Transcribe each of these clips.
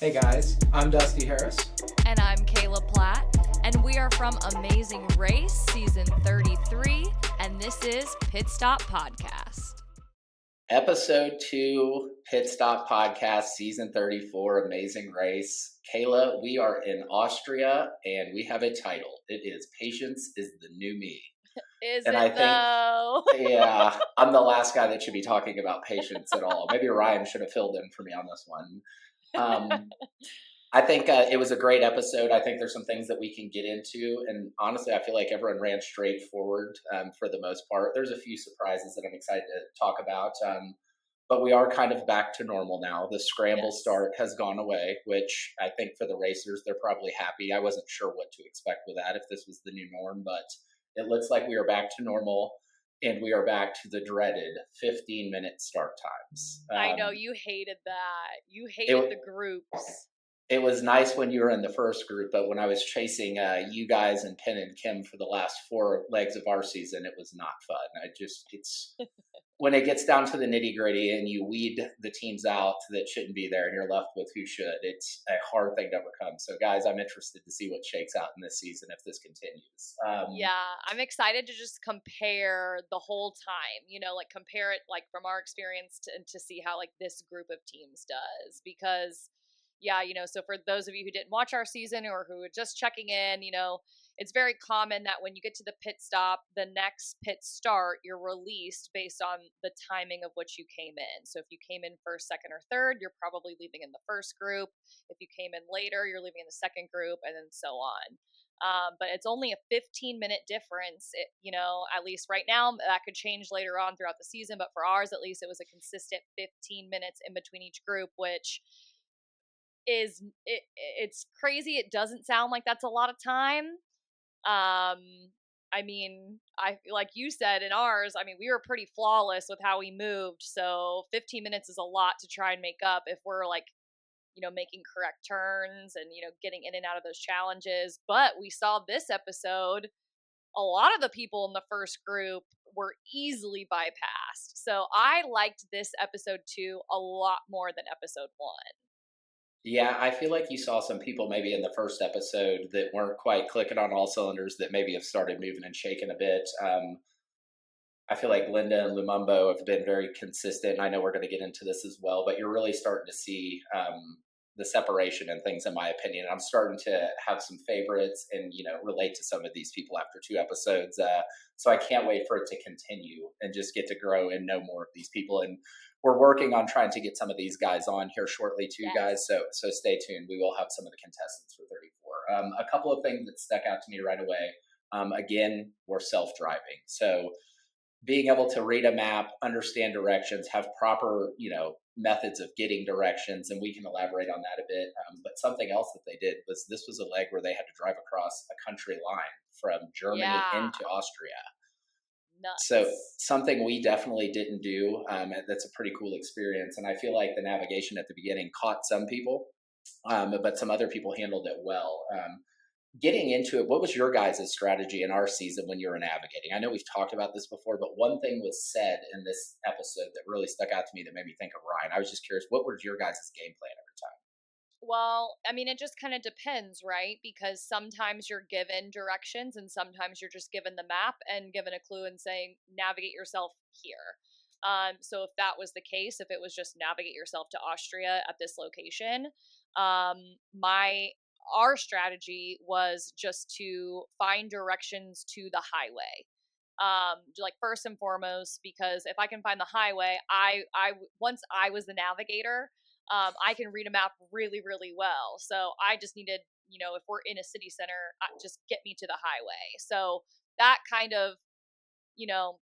Hey guys, I'm Dusty Harris. And I'm Kayla Platt, and we are from Amazing Race Season 33, and this is Pitstop Podcast. Episode 2, Pitstop Podcast, Season 34, Amazing Race. Kayla, we are in Austria, and we have a title. It is Patience is the New Me. Though? Yeah, I'm the last guy that should be talking about patience at all. Maybe Ryan should have filled in for me on this one. I think it was a great episode. I think there's some things that we can get into. And honestly, I feel like everyone ran straight forward for the most part. There's a few surprises that I'm excited to talk about. But we are kind of back to normal now. The scramble start has gone away, which I think for the racers, they're probably happy. I wasn't sure what to expect with that, if this was the new norm. But it looks like we are back to normal. And we are back to the dreaded 15-minute start times. I know, you hated that. You hated the groups. It was nice when you were in the first group, but when I was chasing you guys and Penn and Kim for the last 4 legs of our season, it was not fun. It's when it gets down to the nitty gritty and you weed the teams out that shouldn't be there and you're left with who should, it's a hard thing to overcome. So guys, I'm interested to see what shakes out in this season if this continues. Yeah, I'm excited to just compare the whole time, compare it like from our experience to see how like this group of teams does, because so for those of you who didn't watch our season or who are just checking in, it's very common that when you get to the pit stop, the next pit start, you're released based on the timing of which you came in. So if you came in first, second, or third, you're probably leaving in the first group. If you came in later, you're leaving in the second group, and then so on. But it's only a 15-minute difference, at least right now. That could change later on throughout the season, but for ours, at least, it was a consistent 15 minutes in between each group, which it's crazy. It doesn't sound like that's a lot of time. I like you said in ours, we were pretty flawless with how we moved. So 15 minutes is a lot to try and make up if we're like, making correct turns and, getting in and out of those challenges. But we saw this episode, a lot of the people in the first group were easily bypassed. So I liked this episode 2 a lot more than episode 1. Yeah, I feel like you saw some people maybe in the first episode that weren't quite clicking on all cylinders that maybe have started moving and shaking a bit. I feel like Linda and Lumumbo have been very consistent. I know we're going to get into this as well, but you're really starting to see the separation and things, in my opinion. I'm starting to have some favorites and, relate to some of these people after 2 episodes. So I can't wait for it to continue and just get to grow and know more of these people. And we're working on trying to get some of these guys on here shortly too, guys. So stay tuned. We will have some of the contestants for 34. A couple of things that stuck out to me right away. Again, we're self-driving. So being able to read a map, understand directions, have proper, methods of getting directions, and we can elaborate on that a bit. But something else that they did was this was a leg where they had to drive across a country line from Germany into Austria. Nuts. So something we definitely didn't do. That's a pretty cool experience. And I feel like the navigation at the beginning caught some people, but some other people handled it well. Getting into it, what was your guys' strategy in our season when you were navigating? I know we've talked about this before, but one thing was said in this episode that really stuck out to me that made me think of Ryan. I was just curious, what was your guys' game plan every time? Well, it just kind of depends, right? Because sometimes you're given directions and sometimes you're just given the map and given a clue and saying, navigate yourself here. So if that was the case, if it was just navigate yourself to Austria at this location, our strategy was just to find directions to the highway. Like first and foremost, because if I can find the highway, once I was the navigator, I can read a map really, really well. So I just needed, if we're in a city center, just get me to the highway. So that kind of,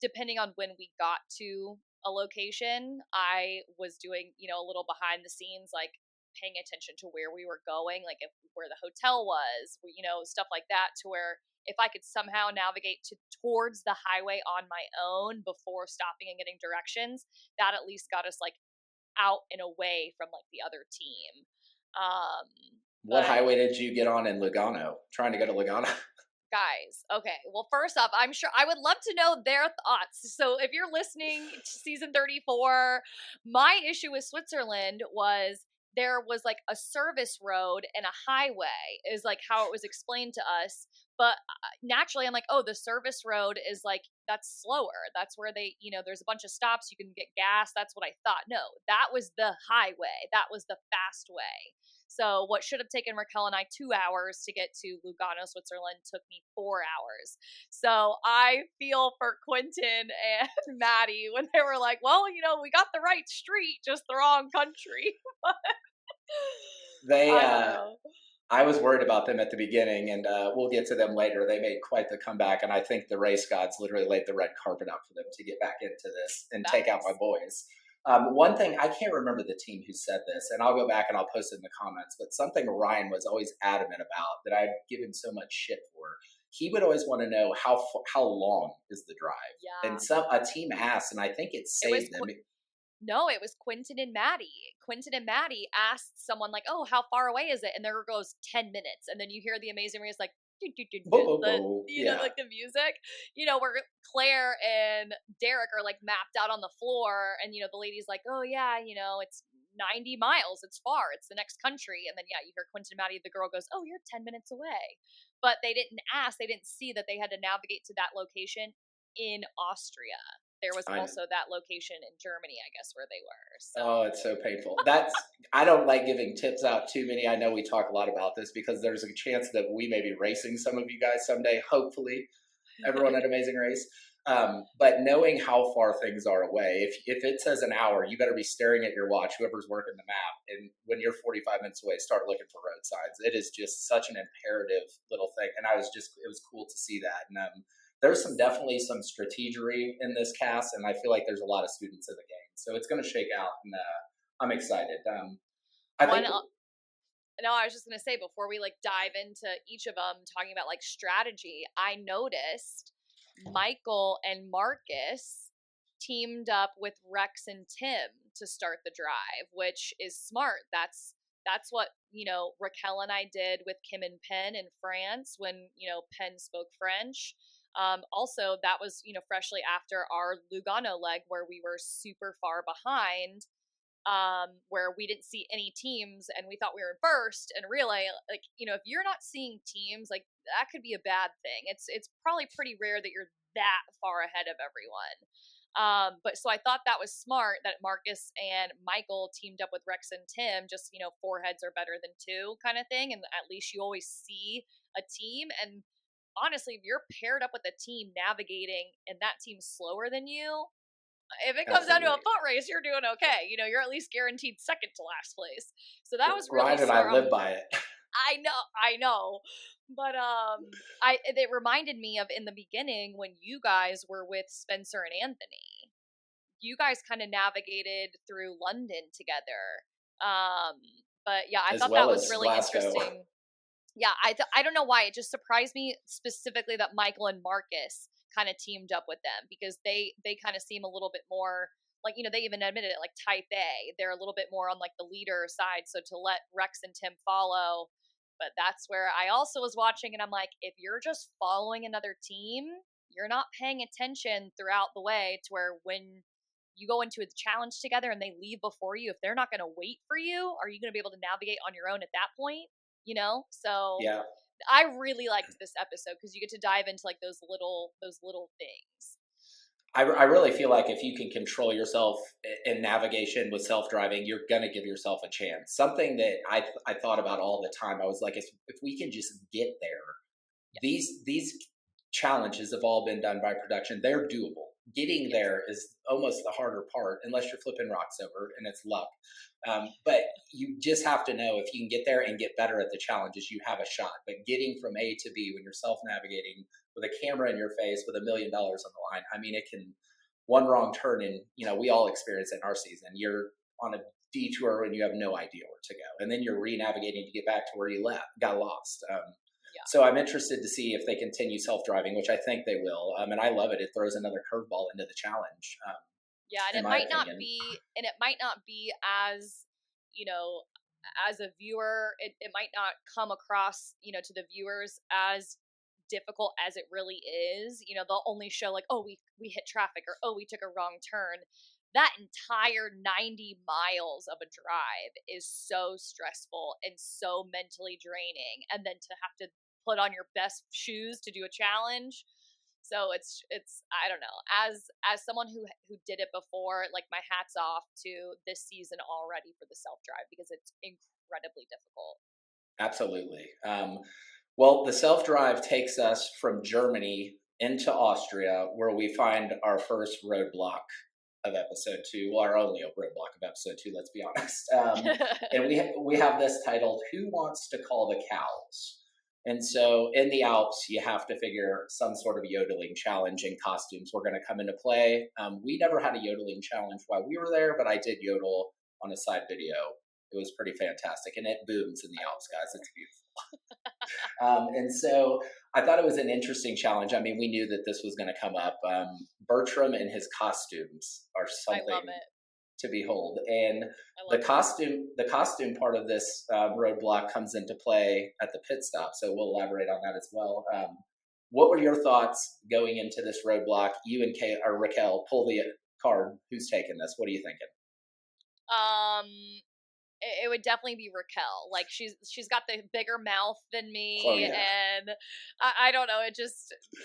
depending on when we got to a location, I was doing, a little behind the scenes, like paying attention to where we were going, like where the hotel was, stuff like that, to where if I could somehow navigate towards the highway on my own before stopping and getting directions, that at least got us like out and away from like the other team. What highway did you get on in Lugano? Trying to go to Lugano? Guys, okay. Well, first off, I'm sure I would love to know their thoughts. So if you're listening to season 34, my issue with Switzerland was there was like a service road and a highway is like how it was explained to us. But naturally I'm like, oh, the service road is like, that's slower. That's where they, there's a bunch of stops. You can get gas. That's what I thought. No, that was the highway. That was the fast way. So what should have taken Raquel and I 2 hours to get to Lugano, Switzerland took me 4 hours. So I feel for Quentin and Maddie when they were like, well, we got the right street, just the wrong country. They, I don't know. I was worried about them at the beginning, and we'll get to them later. They made quite the comeback, and I think the race gods literally laid the red carpet out for them to get back into this and take out my boys. One thing, I can't remember the team who said this, and I'll go back and I'll post it in the comments, but something Ryan was always adamant about that I'd given so much shit for. He would always want to know how long is the drive. Yeah. And a team asked, and I think it saved them. No, it was Quentin and Maddie. Quentin and Maddie asked someone like, oh, how far away is it? And there goes 10 minutes. And then you hear the Amazing Race like, like the music, where Claire and Derek are like mapped out on the floor. And, the lady's like, oh yeah, it's 90 miles. It's far. It's the next country. And then, yeah, you hear Quentin and Maddie, the girl goes, oh, you're 10 minutes away. But they didn't ask. They didn't see that they had to navigate to that location in Austria. There was also that location in Germany, I guess, where they were. So. Oh, it's so painful. I don't like giving tips out too many. I know we talk a lot about this because there's a chance that we may be racing some of you guys someday, hopefully, everyone at Amazing Race. But knowing how far things are away, if it says an hour, you better be staring at your watch, whoever's working the map. And when you're 45 minutes away, start looking for road signs. It is just such an imperative little thing. And it was cool to see that. And there's definitely some strategery in this cast, and I feel like there's a lot of students in the game. So it's going to shake out, and I'm excited. I was just going to say, before we dive into each of them, talking about strategy, I noticed Michael and Marcus teamed up with Rex and Tim to start the drive, which is smart. That's what, Raquel and I did with Kim and Penn in France when, Penn spoke French. Also, that was, freshly after our Lugano leg where we were super far behind, where we didn't see any teams and we thought we were in first, and really, if you're not seeing teams, that could be a bad thing. It's probably pretty rare that you're that far ahead of everyone. But so I thought that was smart that Marcus and Michael teamed up with Rex and Tim, just, 4 heads are better than 2 kind of thing. And at least you always see a team. And honestly, if you're paired up with a team navigating and that team's slower than you, if it comes down to a foot race, you're doing okay. You're at least guaranteed second to last place. So that was really Ryan and I live by it. I know. But it reminded me of in the beginning when you guys were with Spencer and Anthony. You guys kind of navigated through London together. But yeah, I thought that was really interesting. Yeah, I don't know why. It just surprised me specifically that Michael and Marcus kind of teamed up with them, because they kind of seem a little bit more they even admitted it, type A. They're a little bit more on the leader side. So to let Rex and Tim follow, but that's where I also was watching and I'm like, if you're just following another team, you're not paying attention throughout the way, to where when you go into a challenge together and they leave before you, if they're not going to wait for you, are you going to be able to navigate on your own at that point? So yeah, I really liked this episode because you get to dive into those little things. I really feel like if you can control yourself in navigation with self-driving, you're going to give yourself a chance. Something that I thought about all the time. I was like, if we can just get there, these challenges have all been done by production. They're doable. Getting there is almost the harder part, unless you're flipping rocks over and it's luck. But you just have to know, if you can get there and get better at the challenges, you have a shot. But getting from A to B when you're self-navigating with a camera in your face with $1 million on the line, I mean, it can, one wrong turn, and we all experience it in our season. You're on a detour and you have no idea where to go, and then you're re-navigating to get back to where you got lost. So I'm interested to see if they continue self-driving, which I think they will. And I love it. It throws another curveball into the challenge. And it might not be as, as a viewer, it might not come across, to the viewers as difficult as it really is. They'll only show oh, we hit traffic, or oh, we took a wrong turn. that entire 90 miles of a drive is so stressful and so mentally draining. And then to have to put on your best shoes to do a challenge. So it's I don't know. As someone who did it before, like my hat's off to this season already for the self drive because it's incredibly difficult. Absolutely. Well, the self drive takes us from Germany into Austria, where we find our first roadblock of episode two, well, our only roadblock of episode two. Let's be honest. And we have this titled "Who Wants to Call the Cows?" And so in the Alps, you have to figure some sort of yodeling challenge, and costumes were going to come into play. We never had a yodeling challenge while we were there, but I did yodel on a side video. It was pretty fantastic, and it booms in the Alps, guys. It's beautiful. And so I thought it was an interesting challenge. I mean, we knew that this was going to come up. Bertram and his costumes are something to behold, and the costume part of this roadblock comes into play at the pit stop. So we'll elaborate on that as well. What were your thoughts going into this roadblock? You and Raquel, pull the card. Who's taking this? What are you thinking? It would definitely be Raquel. Like she's got the bigger mouth than me, and I don't know.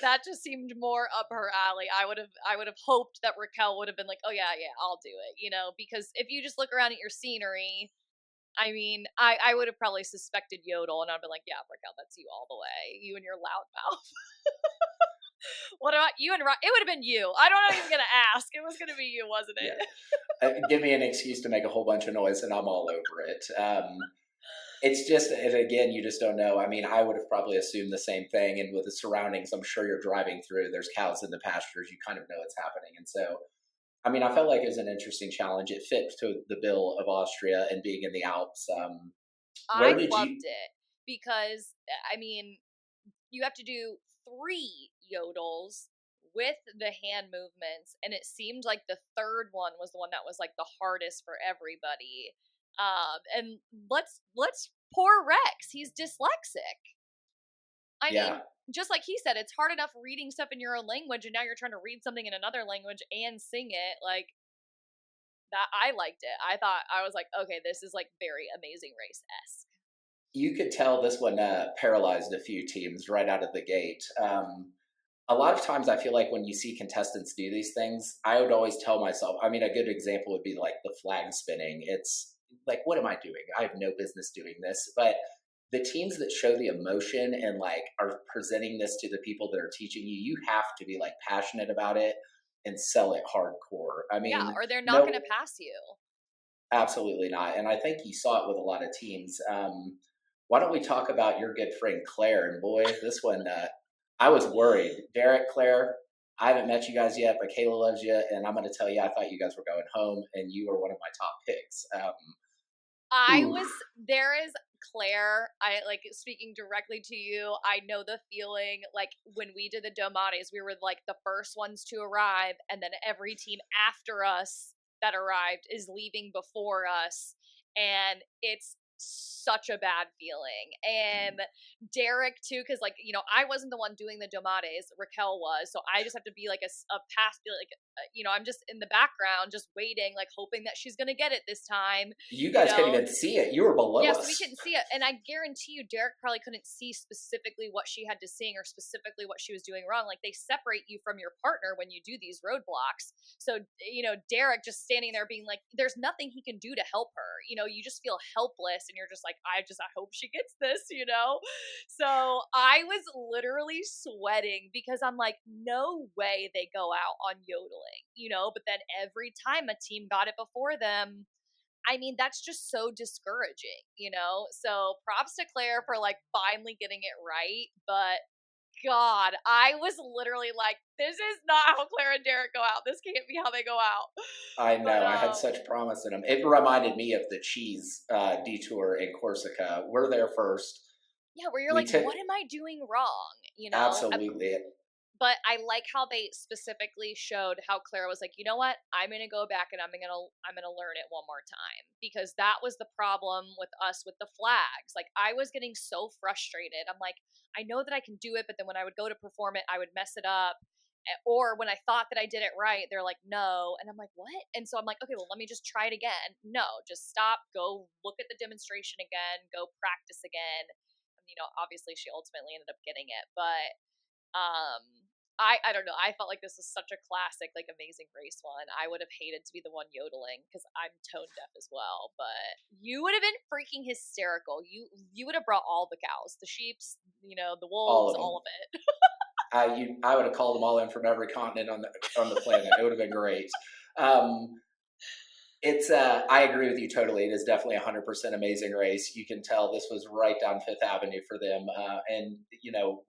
That just seemed more up her alley. I would have hoped that Raquel would have been like, oh yeah, I'll do it. Because if you just look around at your scenery, I mean, I would have probably suspected yodel, and I'd be like, yeah, Raquel, that's you all the way. You and your loud mouth. What about you and It would have been you. I'm not even going to ask. It was going to be you, wasn't it? Yeah. Give me an excuse to make a whole bunch of noise and I'm all over it. It's just, and again, you just don't know. I mean, I would have probably assumed the same thing. And with the surroundings, I'm sure you're driving through, there's cows in the pastures. You kind of know what's happening. And so, I mean, I felt like it was an interesting challenge. It fit to the bill of Austria and being in the Alps. I loved it because, I mean, you have to do 3 yodels with the hand movements, and it seemed like the third one was the one that was like the hardest for everybody. And let's poor Rex, he's dyslexic. I mean, just like he said, it's hard enough reading stuff in your own language, and now you're trying to read something in another language and sing it. Like that, I liked it. I was like, okay, this is like very Amazing Race-esque. You could tell this one paralyzed a few teams right out of the gate. A lot of times I feel like when you see contestants do these things, I would always tell myself, I mean, a good example would be like the flag spinning. It's like, what am I doing? I have no business doing this. But the teams that show the emotion and like are presenting this to the people that are teaching you, you have to be like passionate about it and sell it hardcore. I mean, yeah, or they're not going to pass you. Absolutely not. And I think you saw it with a lot of teams. Why don't we talk about your good friend Claire? And boy, this one, I was worried. Derek, Claire, I haven't met you guys yet, but Kayla loves you. And I'm going to tell you, I thought you guys were going home, and you were one of my top picks. There is Claire. I like speaking directly to you. I know the feeling. Like when we did the Domates, we were like the first ones to arrive, and then every team after us that arrived is leaving before us. And it's such a bad feeling. And Derek too, because like I wasn't the one doing the Domates, Raquel was, so I just have to be like a past, like I'm just in the background just waiting, like hoping that she's gonna get it this time. You guys couldn't even see it. You were below us. So we couldn't see it, and I guarantee you Derek probably couldn't see specifically what she had to sing or specifically what she was doing wrong. Like they separate you from your partner when you do these roadblocks. So Derek just standing there being like, there's nothing he can do to help her. You just feel helpless, and you're just like, I hope she gets this. So I was literally sweating because I'm like, no way they go out on yodeling, but then every time a team got it before them, I mean, that's just so discouraging, so props to Claire for like finally getting it right. But God, I was literally like, this is not how Claire and Derek go out. This can't be how they go out. I know. I had such promise in them. It reminded me of the cheese detour in Corsica. We're there first. Yeah, where you're like, what am I doing wrong? Absolutely. But I like how they specifically showed how Claire was like, you know what? I'm going to go back and I'm going to learn it one more time, because that was the problem with us with the flags. Like I was getting so frustrated. I'm like, I know that I can do it, but then when I would go to perform it, I would mess it up. Or when I thought that I did it right, they're like, no. And I'm like, what? And so I'm like, okay, well, let me just try it again. No, just stop, go look at the demonstration again, go practice again. Obviously she ultimately ended up getting it, but I don't know. I felt like this was such a classic, like Amazing Race one. I would have hated to be the one yodeling because I'm tone deaf as well. But you would have been freaking hysterical. You would have brought all the cows, the sheeps, the All wolves, of them. all of it. I would have called them all in from every continent on the planet. It would have been great. It's I agree with you totally. It is definitely 100% Amazing Race. You can tell this was right down Fifth Avenue for them. And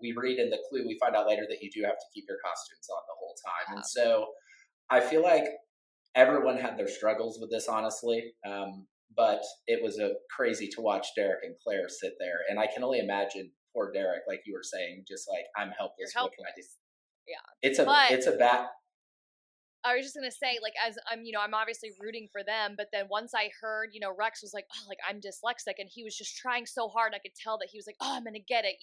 we read in the clue, we find out later that you do have to keep your costumes on the whole time. Yeah. And so I feel like everyone had their struggles with this, honestly. But it was crazy to watch Derek and Claire sit there, and I can only imagine poor Derek, like you were saying, just like, I'm helpless. You're What can I do? helpless. Yeah. It's a bad. I was just gonna say, like, as I'm obviously rooting for them, but then once I heard, Rex was like, oh, like I'm dyslexic, and he was just trying so hard, I could tell that he was like, oh, I'm gonna get it,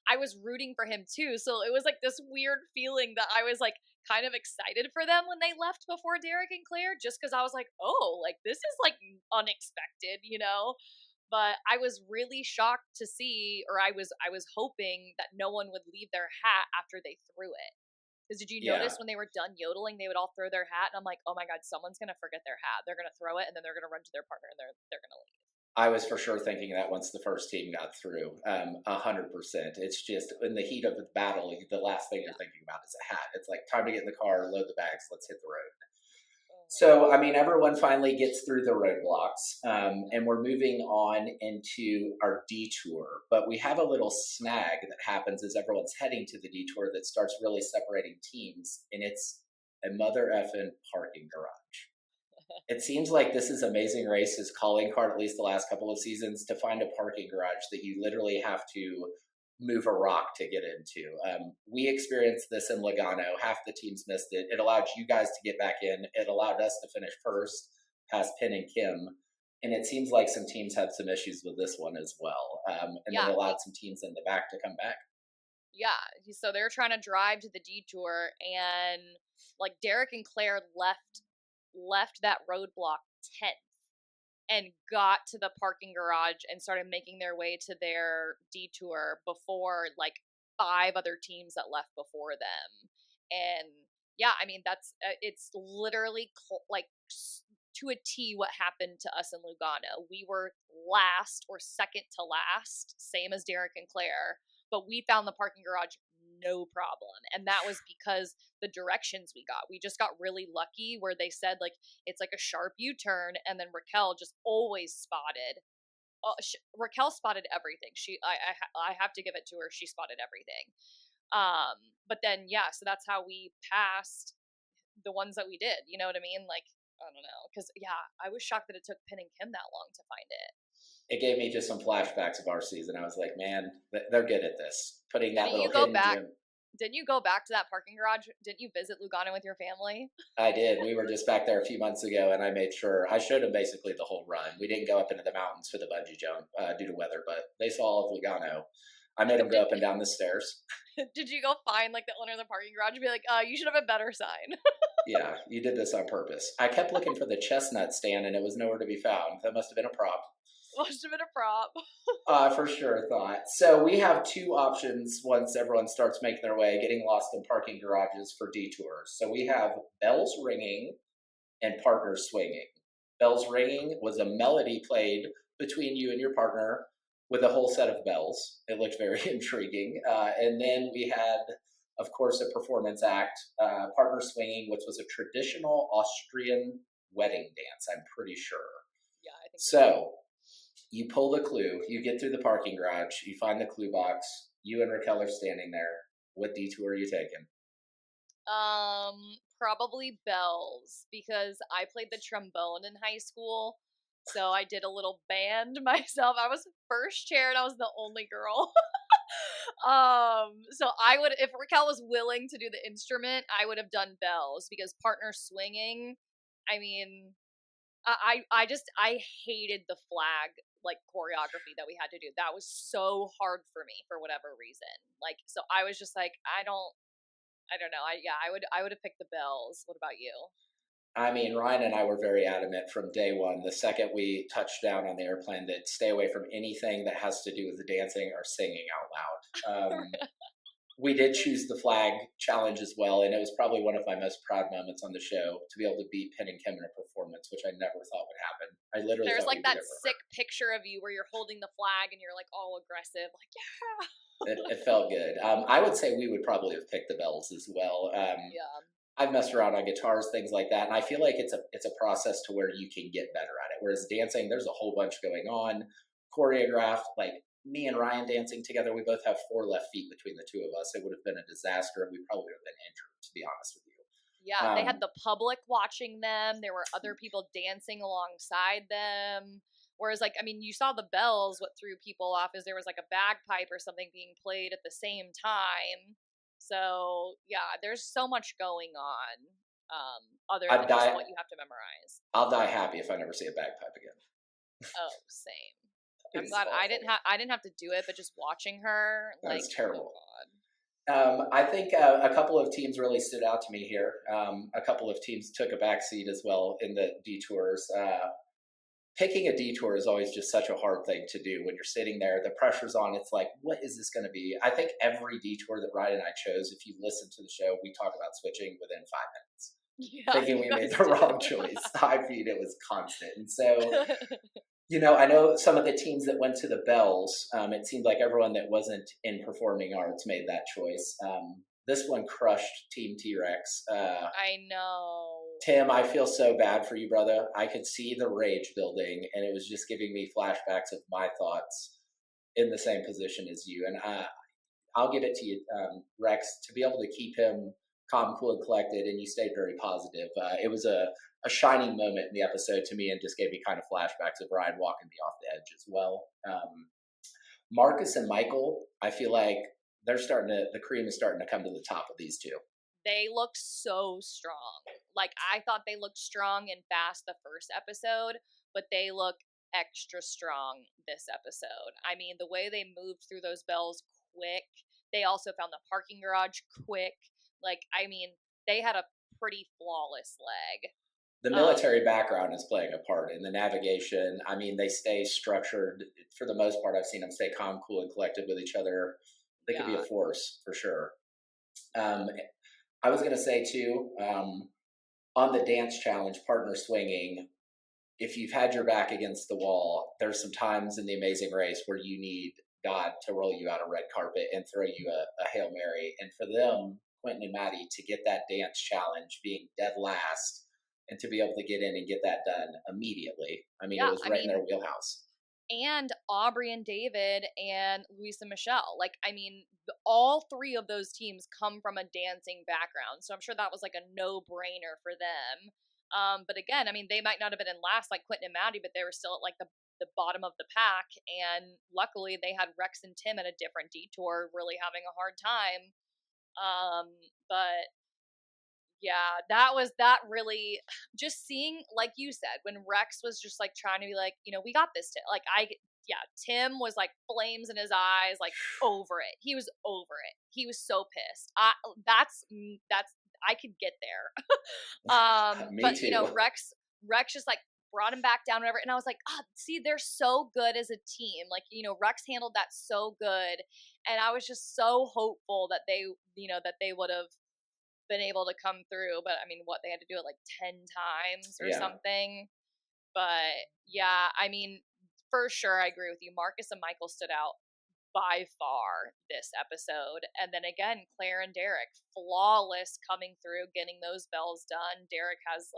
I was rooting for him too, so it was like this weird feeling that I was like kind of excited for them when they left before Derek and Claire, just because I was like, oh, like this is like unexpected, But I was really shocked to see, or I was hoping that no one would leave their hat after they threw it. Because did you notice when they were done yodeling, they would all throw their hat, and I'm like, oh my god, someone's gonna forget their hat. They're gonna throw it, and then they're gonna run to their partner, and they're gonna leave. I was for sure thinking that once the first team got through, 100%. It's just in the heat of the battle, the last thing you're thinking about is a hat. It's like time to get in the car, load the bags, let's hit the road. So, I mean, everyone finally gets through the roadblocks, and we're moving on into our detour. But we have a little snag that happens as everyone's heading to the detour that starts really separating teams, and it's a mother effing parking garage. It seems like this is Amazing Race's calling card, at least the last couple of seasons, to find a parking garage that you literally have to move a rock to get into. We experienced this in Logano. Half the teams missed it. It allowed you guys to get back in. It allowed us to finish first, past Penn and Kim. And it seems like some teams had some issues with this one as well. And then it allowed some teams in the back to come back. Yeah, so they're trying to drive to the detour, and like Derek and Claire left that roadblock 10th and got to the parking garage and started making their way to their detour before like 5 other teams that left before them. And yeah, I mean, it's literally like to a T what happened to us in Lugano. We were last or second to last, same as Derek and Claire, but we found the parking garage no problem. And that was because the directions we got. We just got really lucky where they said like it's like a sharp U-turn, and then Raquel just always spotted. Raquel spotted everything. I have to give it to her. She spotted everything. But then so that's how we passed the ones that we did. You know what I mean? Like I don't know, because I was shocked that it took Penn and Kim that long to find it. It gave me just some flashbacks of our season. I was like, man, they're good at this. Putting that little hidden gem. Didn't you go back to that parking garage? Didn't you visit Lugano with your family? I did. We were just back there a few months ago, and I made sure I showed them basically the whole run. We didn't go up into the mountains for the bungee jump due to weather, but they saw all of Lugano. I made them go up and down the stairs. Did you go find like the owner of the parking garage and be like, you should have a better sign? Yeah, you did this on purpose. I kept looking for the chestnut stand, and it was nowhere to be found. That must have been a prop. Must have been a prop. For sure thought. So we have 2 options once everyone starts making their way, getting lost in parking garages for detours. So we have bells ringing and partner swinging. Bells ringing was a melody played between you and your partner with a whole set of bells. It looked very intriguing. And then we had, of course, a performance act, partner swinging, which was a traditional Austrian wedding dance, I'm pretty sure. Yeah, I think so. You pull the clue, you get through the parking garage, you find the clue box, you and Raquel are standing there. What detour are you taking? Probably bells, because I played the trombone in high school, so I did a little band myself. I was first chair, and I was the only girl. So I would, if Raquel was willing to do the instrument, I would have done bells, because partner swinging, I mean, I hated the flag like choreography that we had to do. That was so hard for me for whatever reason. Like, so I was just like, I don't I don't know. I would have picked the bells. What about you? I mean, Ryan and I were very adamant from day one, the second we touched down on the airplane, that stay away from anything that has to do with the dancing or singing out loud. We did choose the flag challenge as well, and it was probably one of my most proud moments on the show to be able to beat Penn and Kim in a performance, which I never thought would happen. I literally There's thought like we'd that be over sick picture of you where you're holding the flag and you're like all aggressive, like it felt good. I would say we would probably have picked the bells as well. yeah. I've messed around on guitars, things like that, and I feel like it's a process to where you can get better at it. Whereas dancing, there's a whole bunch going on, choreographed. Like me and Ryan dancing together, we both have 4 left feet between the two of us. It would have been a disaster, and we probably would have been injured, to be honest with you. Yeah, they had the public watching them. There were other people dancing alongside them. Whereas, like, I mean, you saw the bells. What threw people off is there was like a bagpipe or something being played at the same time. So yeah, there's so much going on. Other than just what you have to memorize. I'll die happy if I never see a bagpipe again. Oh, same. I'm glad I didn't have to do it, but just watching her, like, was terrible. Oh God. I think a couple of teams really stood out to me here. A couple of teams took a backseat as well in the detours. Picking a detour is always just such a hard thing to do when you're sitting there. The pressure's on. It's like, what is this going to be? I think every detour that Ryan and I chose, if you listen to the show, we talk about switching within 5 minutes. Yeah, thinking we made the wrong choice. I mean, it was constant. And so, I know some of the teams that went to the bells, it seemed like everyone that wasn't in performing arts made that choice. This one crushed Team T-Rex. I know. Tim, I feel so bad for you, brother. I could see the rage building, and it was just giving me flashbacks of my thoughts in the same position as you. And I'll give it to you, Rex, to be able to keep him calm, cool, and collected, and you stayed very positive. It was a shining moment in the episode to me, and just gave me kind of flashbacks of Ryan walking me off the edge as well. Marcus and Michael, I feel like the cream is starting to come to the top of these two. They look so strong. Like, I thought they looked strong and fast the first episode, but they look extra strong this episode. I mean, the way they moved through those bells quick. They also found the parking garage quick. Like, I mean, they had a pretty flawless leg. The military background is playing a part in the navigation. I mean, they stay structured. For the most part, I've seen them stay calm, cool, and collected with each other. They could be a force, for sure. I was going to say, too, on the dance challenge, partner swinging, if you've had your back against the wall, there's some times in The Amazing Race where you need God to roll you out a red carpet and throw you a Hail Mary. And for them, Quentin and Maddie, to get that dance challenge being dead last and to be able to get in and get that done immediately. I mean, it was in their wheelhouse. And Aubrey and David and Luis and Michelle. Like, I mean, all 3 of those teams come from a dancing background. So I'm sure that was like a no-brainer for them. But again, I mean, they might not have been in last like Quentin and Maddie, but they were still at like the bottom of the pack. And luckily they had Rex and Tim at a different detour really having a hard time. But yeah, that really, just seeing, like you said, when Rex was just like trying to be like, we got this. Tim was like flames in his eyes, like over it. He was over it. He was so pissed. I could get there. Me but too. Rex just like brought him back down, whatever. And I was like, see, they're so good as a team. Like, Rex handled that so good. And I was just so hopeful that they would have been able to come through. But I mean, they had to do it like 10 times or something. But yeah, I mean, for sure, I agree with you. Marcus and Michael stood out by far this episode. And then again, Claire and Derek, flawless coming through, getting those bells done. Derek has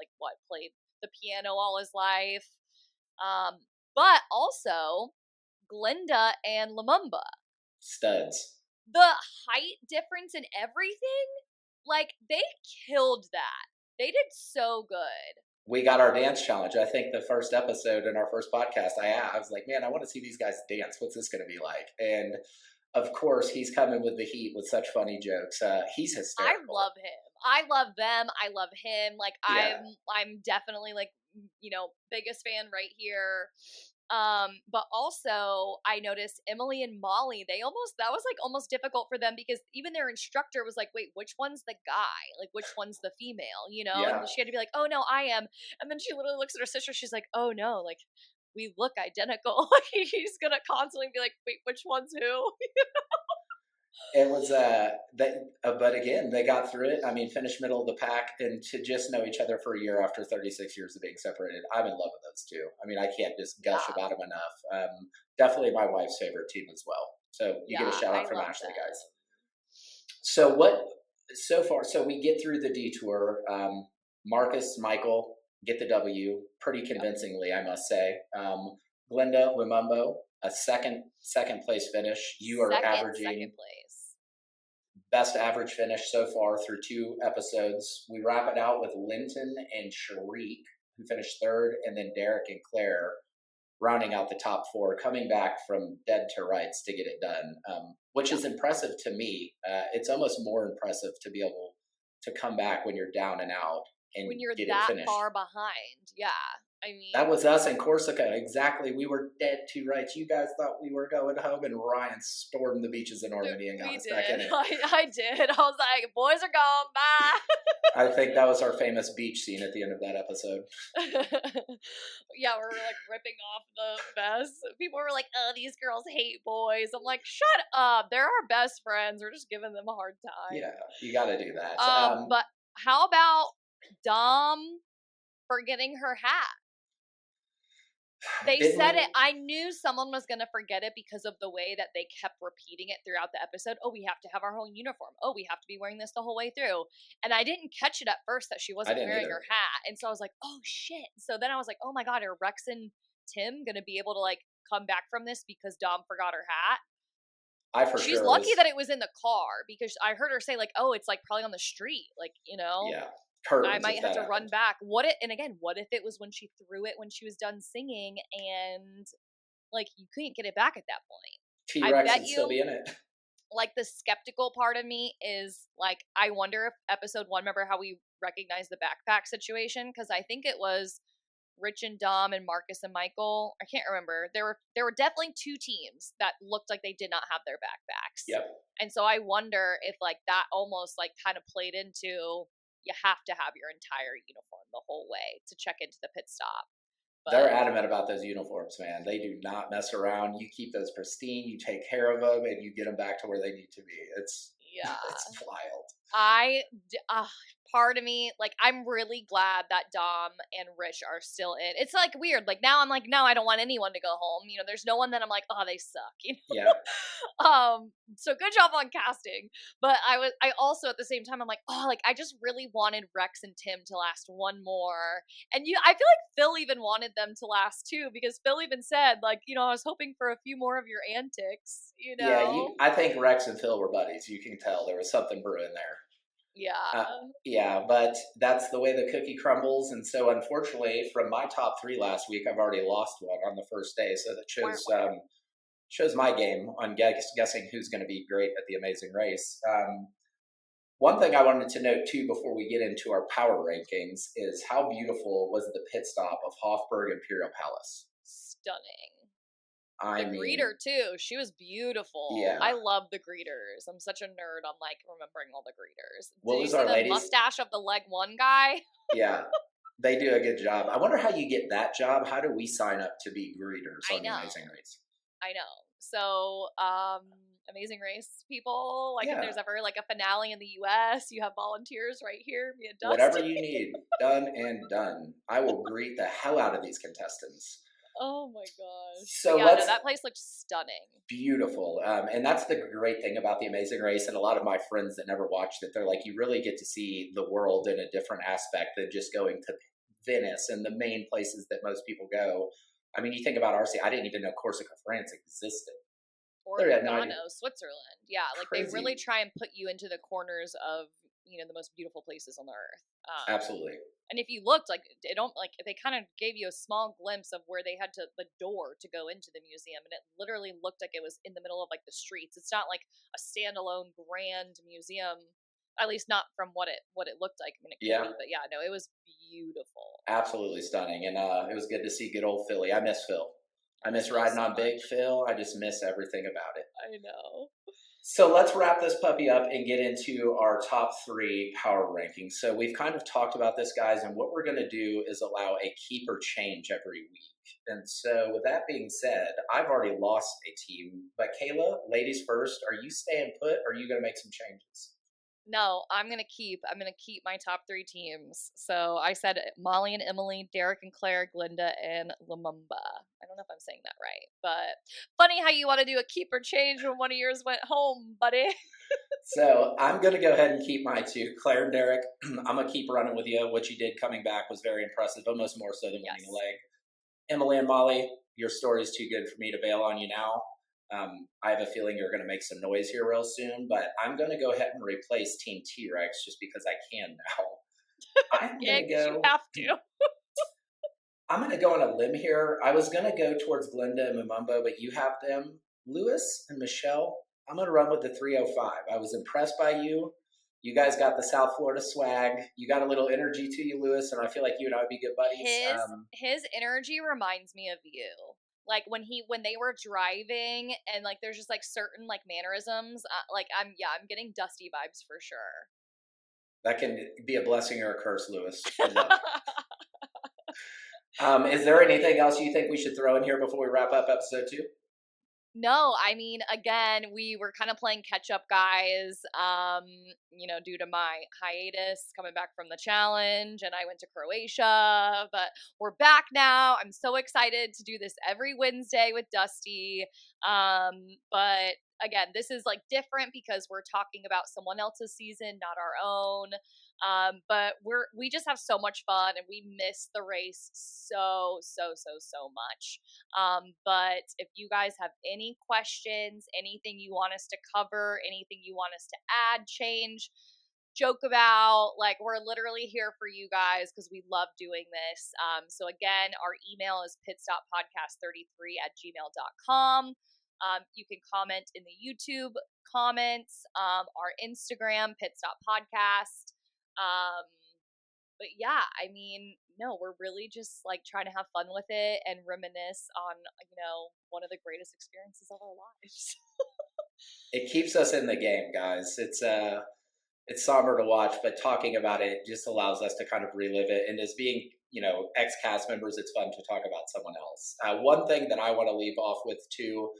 played the piano all his life. But also Glinda and Lumumba. Studs. The height difference in everything, they killed that. They did so good. We got our dance challenge. I think the first episode in our first podcast, I was like, man, I want to see these guys dance. What's this going to be like? And of course, he's coming with the heat with such funny jokes. He's hysterical. I love him. I love them. I love him. I'm definitely biggest fan right here. But also I noticed Emily and Molly, that was like almost difficult for them because even their instructor was like, wait, which one's the guy? Like, which one's the female, you know? Yeah. And she had to be like, oh no, I am. And then she literally looks at her sister. She's like, oh no, like we look identical. Like he's going to constantly be like, wait, which one's who? It was but again, they got through it. I mean, finished middle of the pack, and to just know each other for a year after 36 years of being separated, I'm in love with those two. I mean, I can't just gush Yeah. about them enough. Definitely my wife's favorite team as well. So you get a shout out from Ashley, them. guys. So what? So far, so we get through the detour. Marcus, Michael get the W pretty convincingly, I must say. Glenda, Lumumbo, a second place finish. You are averaging second place. Best average finish so far through 2 episodes. We wrap it out with Linton and Sharik, who finished third, and then Derek and Claire rounding out the top 4, coming back from dead to rights to get it done, which is impressive to me. It's almost more impressive to be able to come back when you're down and out and when you're get that it finished. far behind. Yeah. I mean, that was us in Corsica. Exactly. We were dead to rights. You guys thought we were going home, and Ryan stormed the beaches in Normandy and got us back in it. I did. I was like, boys are gone. Bye. I think that was our famous beach scene at the end of that episode. Yeah, we were like ripping off the best. People were like, oh, these girls hate boys. I'm like, shut up. They're our best friends. We're just giving them a hard time. Yeah, you got to do that. But how about Dom forgetting her hat? They said it. I knew someone was going to forget it because of the way that they kept repeating it throughout the episode. Oh, we have to have our whole uniform. Oh, we have to be wearing this the whole way through. And I didn't catch it at first that she wasn't wearing her hat. And so I was like, oh, shit. So then I was like, oh, my God, are Rex and Tim going to be able to, like, come back from this because Dom forgot her hat? She's lucky that it was in the car because I heard her say, like, oh, it's, like, probably on the street. Like, you know? Yeah. I might have to run back. What if it was when she threw it when she was done singing and like you couldn't get it back at that point? T-Rex would still be in it. Like the skeptical part of me is like, I wonder if episode 1, remember how we recognized the backpack situation? Because I think it was Rich and Dom and Marcus and Michael. I can't remember. There were definitely 2 teams that looked like they did not have their backpacks. Yep. And so I wonder if like that almost like kind of played into, you have to have your entire uniform the whole way to check into the pit stop. But they're adamant about those uniforms, man. They do not mess around. You keep those pristine, you take care of them, and you get them back to where they need to be. It's wild. Part of me, like, I'm really glad that Dom and Rich are still in. It's like weird. Like now I'm like, no, I don't want anyone to go home. You know, there's no one that I'm like, oh, they suck. You know? Yeah. So good job on casting. But I also at the same time I'm like, oh, like I just really wanted Rex and Tim to last one more. And I feel like Phil even wanted them to last too, because Phil even said, like, you know, I was hoping for a few more of your antics, you know? Yeah, I think Rex and Phil were buddies. You can tell there was something brewing there. Yeah. Yeah, but that's the way the cookie crumbles. And so unfortunately, from my top 3 last week, I've already lost one on the first day. So that shows my game on guessing who's going to be great at the Amazing Race. One thing I wanted to note too before we get into our power rankings is how beautiful was the pit stop of Hofburg Imperial Palace. Stunning. The greeter too. She was beautiful. Yeah. I love the greeters. I'm such a nerd on like remembering all the greeters. What was you see the ladies? Mustache of the leg 1 guy? Yeah. They do a good job. I wonder how you get that job. How do we sign up to be greeters on the Amazing Race? I know. So, Amazing Race people, like if there's ever like a finale in the US, you have volunteers right here. Me and Dusty. Whatever you need, done and done. I will greet the hell out of these contestants. Oh my gosh. So that place looked stunning. Beautiful. And that's the great thing about the Amazing Race. And a lot of my friends that never watched it, they're like, you really get to see the world in a different aspect than just going to Venice and the main places that most people go. I mean, you think about RC, I didn't even know Corsica, France existed. Or Lugano, Switzerland. Yeah, like Crazy. They really try and put you into the corners of, you know, the most beautiful places on the earth. Absolutely. And if you looked, like, they kind of gave you a small glimpse of where they had the door to go into the museum, and it literally looked like it was in the middle of like the streets. It's not like a standalone grand museum, at least not from what it looked like. I mean, it could be, but yeah, no, it was beautiful. Absolutely stunning, and it was good to see good old Philly. I miss Phil. I miss riding on Big Phil. I just miss everything about it. I know. So let's wrap this puppy up and get into our top 3 power rankings. So we've kind of talked about this, guys, and what we're going to do is allow a keeper change every week. And so with that being said, I've already lost a team. But Kayla, ladies first, are you staying put or are you going to make some changes? No, I'm gonna keep my top 3 teams. So I said Molly and Emily, Derek and Claire, Glinda and Lumumba. I don't know if I'm saying that right, but funny how you want to do a keeper change when one of yours went home, buddy. So I'm going to go ahead and keep my 2. Claire and Derek, I'm going to keep running with you. What you did coming back was very impressive, almost more so than winning a leg. Emily and Molly, your story is too good for me to bail on you now. I have a feeling you're going to make some noise here real soon, but I'm going to go ahead and replace Team T-Rex just because I can now. I'm going to go. You have to. I'm going to go on a limb here. I was going to go towards Glinda and Mumumbo, but you have them. Lewis and Michelle, I'm going to run with the 305. I was impressed by you. You guys got the South Florida swag. You got a little energy to you, Lewis, and I feel like you and I would be good buddies. His energy reminds me of you. Like when they were driving and like there's just like certain like mannerisms. I'm getting Dusty vibes for sure. That can be a blessing or a curse, Lewis. I love it. Is there anything else you think we should throw in here before we wrap up episode 2? No, I mean, again, we were kind of playing catch up, guys, due to my hiatus coming back from the challenge, and I went to Croatia, but we're back now. I'm so excited to do this every Wednesday with Dusty. But again, this is like different because we're talking about someone else's season, not our own. But we just have so much fun and we miss the race so much. But if you guys have any questions, anything you want us to cover, anything you want us to add, change, joke about, like we're literally here for you guys because we love doing this. So again, our email is pitstoppodcast33@gmail.com. You can comment in the YouTube comments, our Instagram, Pitstop Podcast. But yeah, I mean, no, we're really just like trying to have fun with it and reminisce on, one of the greatest experiences of our lives. It keeps us in the game, guys. It's somber to watch, but talking about it just allows us to kind of relive it. And as being, ex-cast members, it's fun to talk about someone else. One thing that I want to leave off with too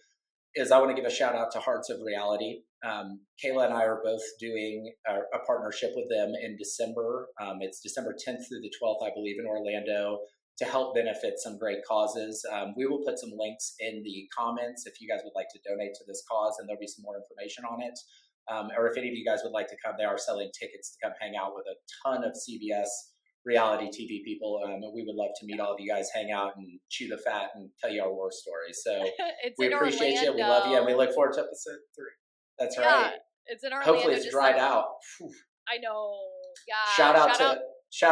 is I want to give a shout out to Hearts of Reality. Kayla and I are both doing a partnership with them in December. It's December 10th through the 12th, I believe, in Orlando to help benefit some great causes. We will put some links in the comments if you guys would like to donate to this cause, and there'll be some more information on it. Or if any of you guys would like to come, they are selling tickets to come hang out with a ton of CBS reality TV people. We would love to meet all of you guys, hang out and chew the fat and tell you our war stories. So we appreciate you. We love you. And we look forward to episode 3. That's right. It's in Orlando. Hopefully it's dried out. Whew. I know. Yeah. Shout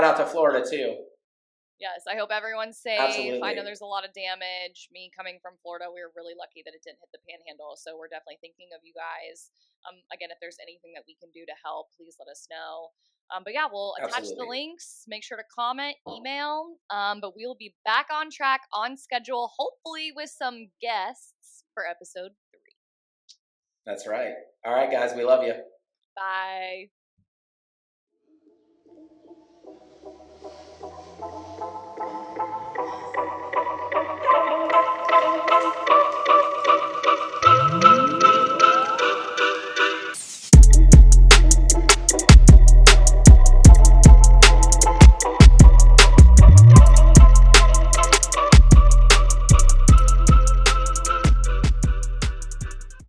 out to Florida too. Yes, I hope everyone's safe. Absolutely. I know there's a lot of damage. Me coming from Florida, we were really lucky that it didn't hit the panhandle. So we're definitely thinking of you guys. Again, if there's anything that we can do to help, please let us know. But yeah, we'll attach the links. Make sure to comment, email. But we'll be back on track, on schedule, hopefully with some guests for episode 3. That's right. All right, guys, we love you. Bye.